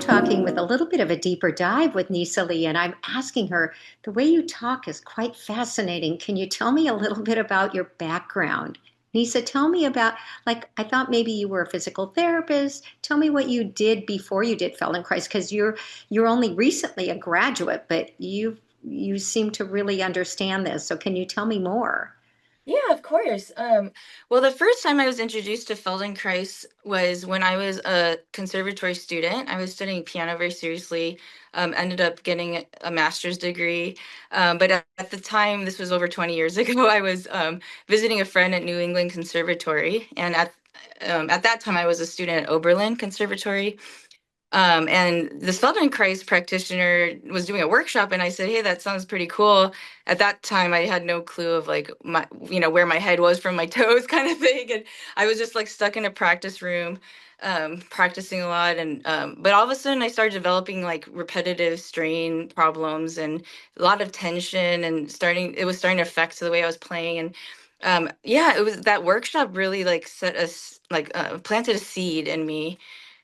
talking with a little bit of a deeper dive with Nissa Lee, and I'm asking her, the way you talk is quite fascinating. Can you tell me a little bit about your background? Nissa, tell me about, like, I thought maybe you were a physical therapist. Tell me what you did before you did Feldenkrais, because you're only recently a graduate, but you seem to really understand this. So can you tell me more? Yeah, of course. Well, the first time I was introduced to Feldenkrais was when I was a conservatory student. I was studying piano very seriously, ended up getting a master's degree. But at the time, this was over 20 years ago, I was visiting a friend at New England Conservatory. And at that time, I was a student at Oberlin Conservatory. And this Feldenkrais practitioner was doing a workshop, and I said, "Hey, that sounds pretty cool." At that time, I had no clue of like where my head was from my toes, kind of thing, and I was just like stuck in a practice room, practicing a lot. And but all of a sudden, I started developing like repetitive strain problems and a lot of tension, and it was starting to affect the way I was playing. And yeah, it was that workshop really like set us like planted a seed in me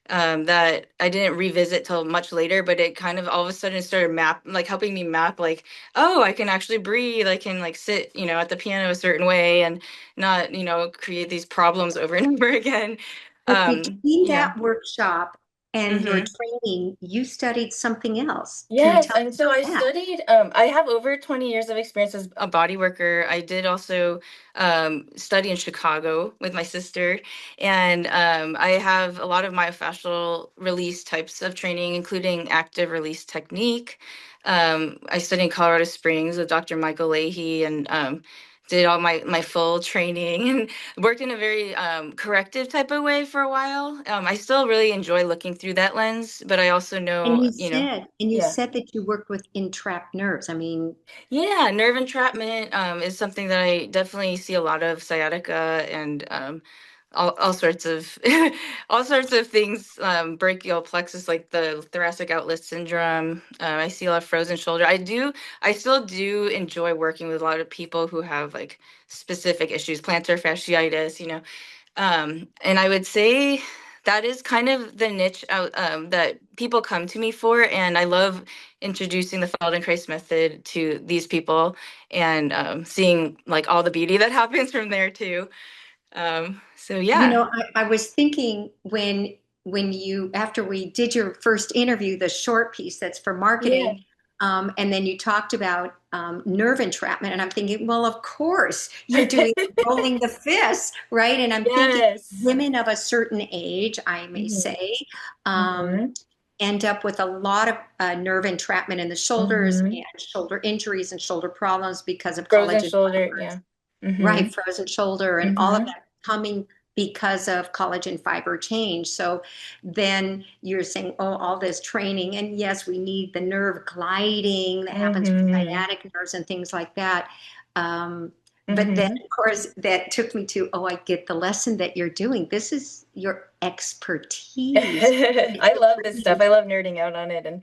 that I didn't revisit till much later, but it kind of all of a sudden started helping me map like, oh, I can actually breathe. I can like sit, at the piano a certain way and not, create these problems over and over again. But between Yeah. that workshop and your hmm training, you studied something else. Can you Yes, tell and me so I about that? studied, I have over 20 years of experience as a body worker. I did also study in Chicago with my sister, and I have a lot of myofascial release types of training, including active release technique. I studied in Colorado Springs with Dr. Michael Leahy and did all my full training and worked in a very corrective type of way for a while. I still really enjoy looking through that lens, but I also And know, you yeah. said that you worked with entrapped nerves. I mean, Yeah, nerve entrapment is something that I definitely see a lot of sciatica and all sorts of all sorts of things, brachial plexus, like the thoracic outlet syndrome. I see a lot of frozen shoulder. I still do enjoy working with a lot of people who have like specific issues, plantar fasciitis, and I would say that is kind of the niche that people come to me for. And I love introducing the Feldenkrais method to these people and seeing like all the beauty that happens from there too. So yeah. I was thinking when you after we did your first interview, the short piece that's for Yeah. marketing, and then you talked about nerve entrapment, and I'm thinking, well, of course you're doing rolling the fist, right? And I'm thinking Yes. women of a certain age, I may hmm say, um, hmm end up with a lot of nerve entrapment in the shoulders hmm and shoulder injuries and shoulder problems because of Frozen collagen shoulder. fibers. Yeah. hmm Right, frozen shoulder and all of hmm that coming because of collagen fiber change. So then you're saying, oh, all this training. And yes, we need the nerve gliding that happens with hmm sciatic nerves and things like that. But then, hmm of course, that took me to, oh, I get the lesson that you're doing. This is your expertise. I love this stuff. I love nerding out on it, and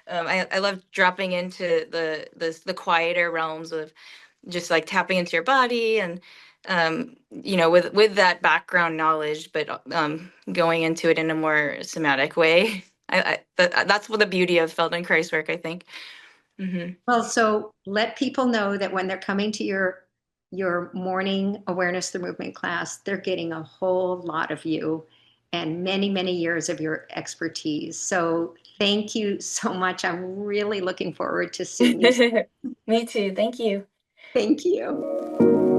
I love dropping into the quieter realms of just like tapping into your body and with that background knowledge, but going into it in a more somatic way. That's what the beauty of Feldenkrais work, I think. hmm Well, so let people know that when they're coming to your morning awareness through movement class, they're getting a whole lot of you and many, many years of your expertise. So thank you so much. I'm really looking forward to seeing you. Me too. Thank you. Thank you.